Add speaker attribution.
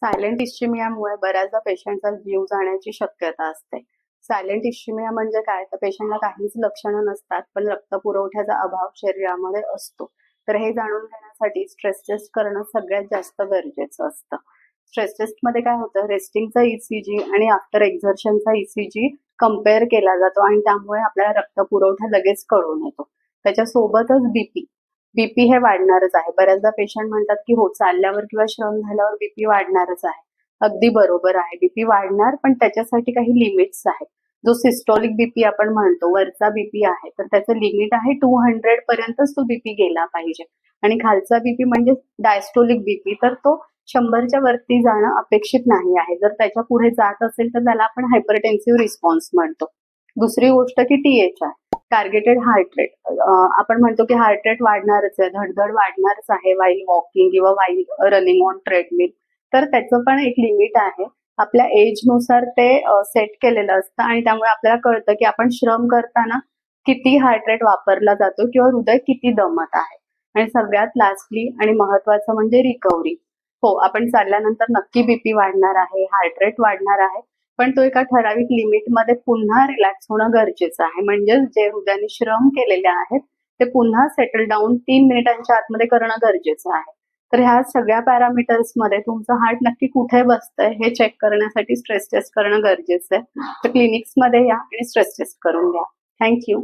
Speaker 1: Silent इस्चिमियामुळे बऱ्याचदा पेशंटचा जीव जाण्याची शक्यता असते. सायलेंट इस्चिमिया म्हणजे काय, तर पेशंटला काहीच लक्षणं नसतात, पण रक्तपुरवठ्याचा अभाव शरीरामध्ये असतो. तर हे जाणून घेण्यासाठी स्ट्रेस टेस्ट करणं सगळ्यात जास्त गरजेचं असतं. स्ट्रेस टेस्टमध्ये काय होतं, रेस्टिंगचा ईसीजी आणि आफ्टर एक्झर्शनचा ईसीजी कंपेअर केला जातो आणि त्यामुळे आपल्याला रक्तपुरवठा लगेच कळून येतो. त्याच्यासोबतच बीपी हे वाढणारच आहे. बऱ्याचदा पेशंट म्हणतात की हो, चालल्यावर किंवा श्रम झाल्यावर बीपी वाढणारच आहे. अगदी बरोबर आहे, बीपी वाढणार, पण त्याच्यासाठी काही लिमिट्स आहेत. जो सिस्टोलिक बीपी आपण म्हणतो, वरचा बीपी आहे, तर त्याचं लिमिट आहे 200 पर्यंतच तो बीपी गेला पाहिजे. आणि खालचा बीपी म्हणजे डायस्टोलिक बीपी, तर तो 100च्या वरती जाणं अपेक्षित नाही आहे. जर त्याच्या पुढे जात असेल तर त्याला आपण हायपरटेन्सिव्ह रिस्पॉन्स म्हणतो. दुसरी गोष्ट की THR, टार्गेटेड हार्ट रेट. आपण म्हणतो की हार्ट रेट वाढणारच आहे, धडधड वाढणारच आहे वाईल वॉकिंग किंवा वाईल रनिंग ऑन ट्रेडमिल. तर त्याचं पण एक लिमिट आहे. आपल्या एजनुसार ते सेट केलेलं असतं आणि त्यामुळे आपल्याला कळतं की आपण श्रम करताना किती हार्ट रेट वापरला जातो किंवा हृदय किती दमत आहे. आणि सगळ्यात लास्टली आणि महत्वाचं म्हणजे रिकव्हरी. हो, आपण चालल्यानंतर नक्की बीपी वाढणार आहे, हार्ट रेट वाढणार आहे, पण तो एका ठराविक लिमिटमध्ये पुन्हा रिलॅक्स होणं गरजेचं आहे. म्हणजे जे हृदयाने श्रम केलेले आहेत ते पुन्हा सेटल डाऊन 3 मिनिटांच्या आतमध्ये करणं गरजेचं आहे. तर ह्या सगळ्या पॅरामीटर्समध्ये तुमचं हार्ट नक्की कुठे बसतंय हे चेक करण्यासाठी स्ट्रेस टेस्ट करणं गरजेचं आहे. तर क्लिनिक्समध्ये या आणि स्ट्रेस टेस्ट करून घ्या. थँक्यू.